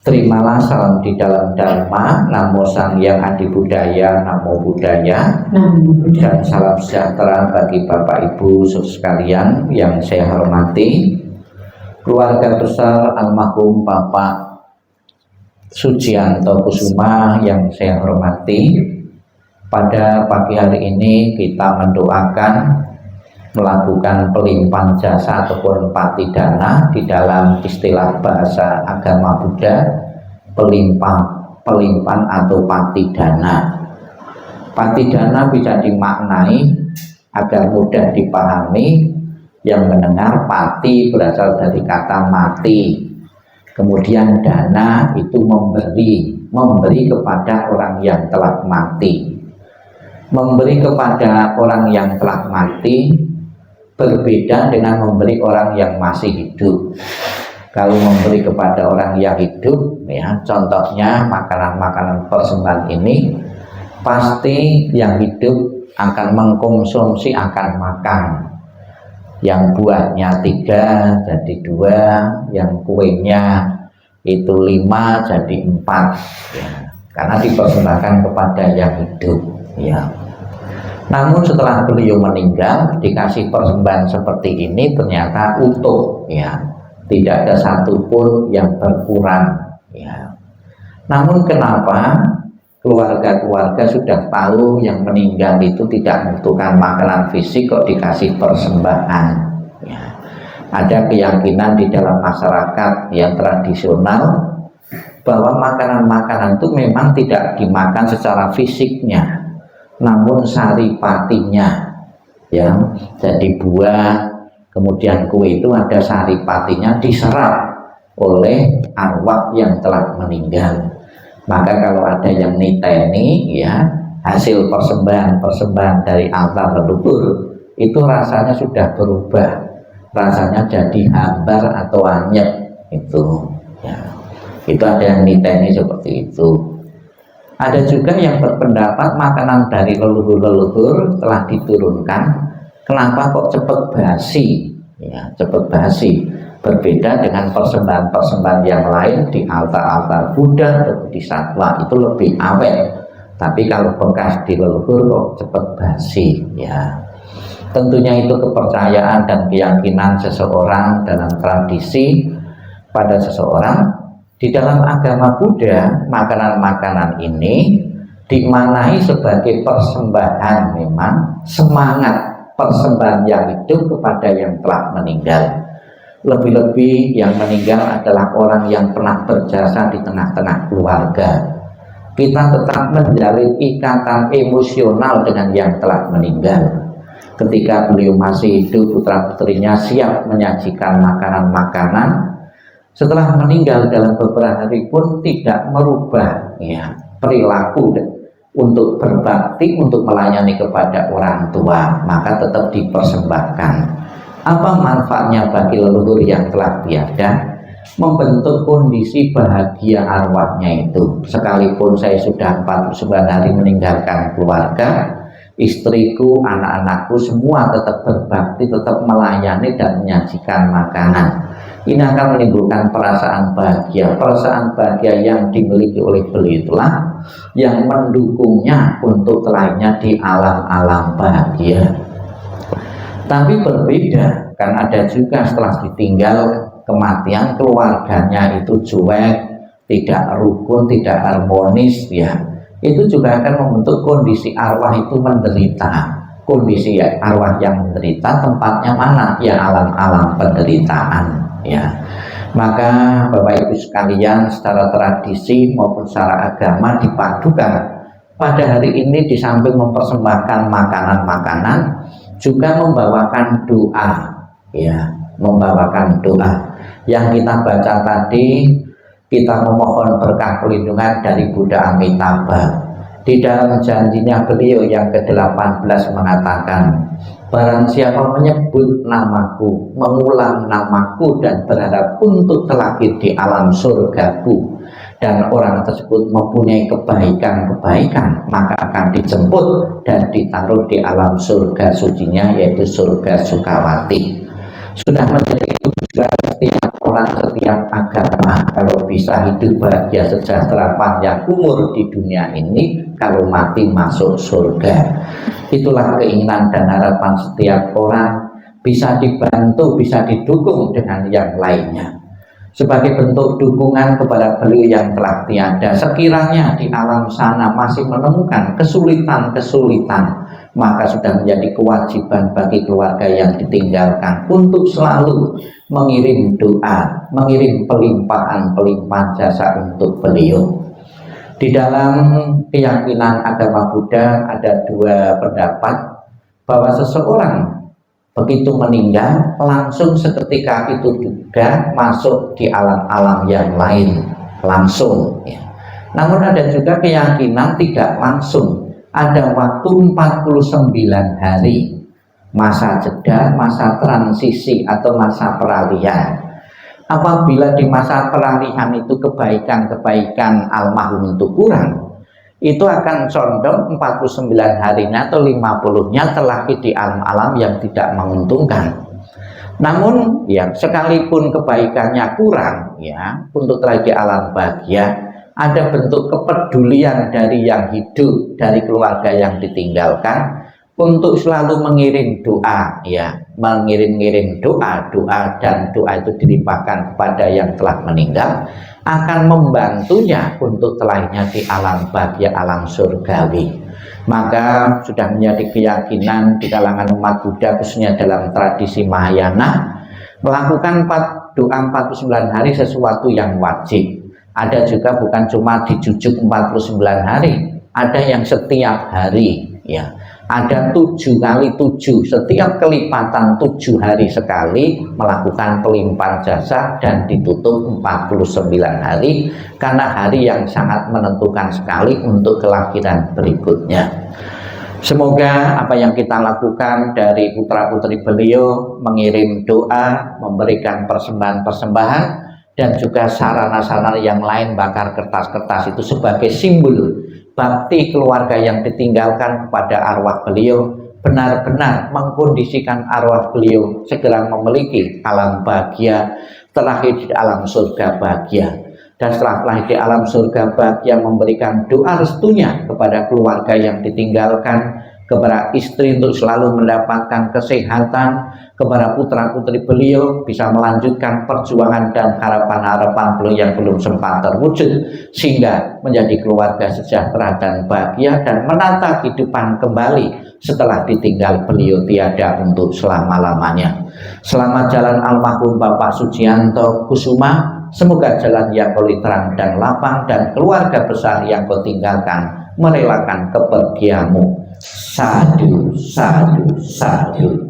Terimalah salam di dalam Dharma, Namo Sang Hyang Adi Budaya, Namo Buddhaya, dan salam sejahtera bagi Bapak Ibu sekalian yang saya hormati. Keluarga besar almarhum Bapak Sujianto Kusuma yang saya hormati, pada pagi hari ini kita mendoakan melakukan pelimpahan jasa ataupun patidana. Di dalam istilah bahasa agama Buddha, pelimpahan atau patidana. Patidana bisa dimaknai agar mudah dipahami. Yang mendengar, pati berasal dari kata mati, kemudian dana itu memberi kepada orang yang telah mati. Memberi kepada orang yang telah mati berbeda dengan memberi orang yang masih hidup. Kalau memberi kepada orang yang hidup, ya, contohnya makanan-makanan persembahan ini, pasti yang hidup akan mengkonsumsi, akan makan. Yang buahnya 3 jadi 2, yang kuenya itu 5 jadi 4, ya, karena dipersembahkan kepada yang hidup, ya. Namun setelah beliau meninggal, dikasih persembahan seperti ini ternyata utuh, ya, tidak ada satupun yang berkurang, ya. Namun kenapa keluarga-keluarga sudah tahu yang meninggal itu tidak membutuhkan makanan fisik kok dikasih persembahan, ya. Ada keyakinan di dalam masyarakat yang tradisional bahwa makanan-makanan itu memang tidak dimakan secara fisiknya, namun saripatinya, ya. Jadi buah, kemudian kue itu ada saripatinya, diserap oleh arwah yang telah meninggal. Maka kalau ada yang niteni, ya, hasil persembahan dari altar leluhur itu rasanya sudah berubah, rasanya jadi hambar atau anyep itu, ya. Itu ada yang niteni seperti itu. Ada juga yang berpendapat makanan dari leluhur-leluhur telah diturunkan, kenapa kok cepat basi, ya, cepat basi. Berbeda dengan persembahan-persembahan yang lain di altar-altar Buddha atau di satwa itu lebih awet. Tapi kalau bekas di leluhur kok cepat basi, ya. Tentunya itu kepercayaan dan keyakinan seseorang dalam tradisi pada seseorang. Di dalam agama Buddha, makanan-makanan ini dimaknai sebagai persembahan, memang semangat persembahan yang hidup kepada yang telah meninggal. Lebih-lebih yang meninggal adalah orang yang pernah berjasa di tengah-tengah keluarga. Kita tetap menjalin ikatan emosional dengan yang telah meninggal. Ketika beliau masih hidup, putra-putrinya siap menyajikan makanan-makanan. Setelah meninggal dalam beberapa hari pun tidak merubah, ya, perilaku untuk berbakti, untuk melayani kepada orang tua, maka tetap dipersembahkan. Apa manfaatnya bagi leluhur yang telah tiada? Membentuk kondisi bahagia arwahnya itu. Sekalipun saya sudah 49 hari meninggalkan keluarga, istriku, anak-anakku semua tetap berbakti, tetap melayani dan menyajikan makanan. Ini akan menimbulkan perasaan bahagia yang dimiliki oleh beliau itulah yang mendukungnya untuk lainnya di alam-alam bahagia. Tapi berbeda, kan ada juga setelah ditinggal kematian keluarganya itu cuek, tidak rukun, tidak harmonis, ya. Itu juga akan membentuk kondisi arwah itu menderita. Kondisi arwah yang menderita tempatnya mana? Ya, alam-alam penderitaan, ya. Maka Bapak Ibu sekalian, secara tradisi maupun secara agama dipadukan pada hari ini, di samping mempersembahkan makanan-makanan juga membawakan doa, ya, membawakan doa. Yang kita baca tadi, kita memohon berkah perlindungan dari Buddha Amitabha. Di dalam janjinya beliau yang ke-18 mengatakan, barang siapa menyebut namaku, mengulang namaku dan berharap untuk terlahir di alam surgaku, dan orang tersebut mempunyai kebaikan-kebaikan, maka akan dijemput dan ditaruh di alam surga sucinya, yaitu surga Sukawati. Sudah menjadi tugas setiap orang setiap agama kalau bisa hidup bahagia sejahtera panjang umur di dunia ini, kalau mati masuk surga. Itulah keinginan dan harapan setiap orang, bisa dibantu, bisa didukung dengan yang lainnya. Sebagai bentuk dukungan kepada beliau yang telah tiada, sekiranya di alam sana masih menemukan kesulitan-kesulitan, maka sudah menjadi kewajiban bagi keluarga yang ditinggalkan untuk selalu mengirim doa, mengirim pelimpahan-pelimpahan jasa untuk beliau. Di dalam keyakinan agama Buddha ada dua pendapat, bahwa seseorang begitu meninggal langsung seketika itu juga masuk di alam-alam yang lain langsung ya. Namun ada juga keyakinan tidak langsung, ada waktu 49 hari masa jeda, masa transisi atau masa peralihan. Apabila di masa peralihan itu kebaikan-kebaikan almarhum itu kurang, itu akan condong 49 harinya atau 50-nya terlahir di alam-alam yang tidak menguntungkan. Namun ya sekalipun kebaikannya kurang ya, untuk terlahir di alam bahagia, ada bentuk kepedulian dari yang hidup, dari keluarga yang ditinggalkan untuk selalu mengirim doa ya, mengirim doa dan doa itu dilimpahkan kepada yang telah meninggal, akan membantunya untuk terlahirnya di alam bahagia, alam surgawi. Maka sudah menjadi keyakinan di kalangan umat Buddha, khususnya dalam tradisi Mahayana, melakukan doa 49 hari sesuatu yang wajib. Ada juga bukan cuma dijujuk 49 hari, ada yang setiap hari ya. Ada 7 kali 7, setiap kelipatan 7 hari sekali melakukan pelimpahan jasa dan ditutup 49 hari, karena hari yang sangat menentukan sekali untuk kelahiran berikutnya. Semoga apa yang kita lakukan dari putra-putri beliau, mengirim doa, memberikan persembahan-persembahan, dan juga sarana-sarana yang lain, bakar kertas-kertas itu sebagai simbol bakti keluarga yang ditinggalkan kepada arwah beliau, benar-benar mengkondisikan arwah beliau segera memiliki alam bahagia, terlahir di alam surga bahagia. Dan setelah terlahir di alam surga bahagia, memberikan doa restunya kepada keluarga yang ditinggalkan, kepada istri untuk selalu mendapatkan kesehatan, kepada putra-putri beliau bisa melanjutkan perjuangan dan harapan-harapan beliau yang belum sempat terwujud, sehingga menjadi keluarga sejahtera dan bahagia dan menata kehidupan kembali setelah ditinggal beliau tiada untuk selama-lamanya. Selamat jalan almarhum Bapak Sujianto Kusuma, semoga jalan yang kau terang dan lapang, dan keluarga besar yang kau tinggalkan merelakan kepergianmu. Sadu, sadu, sadu.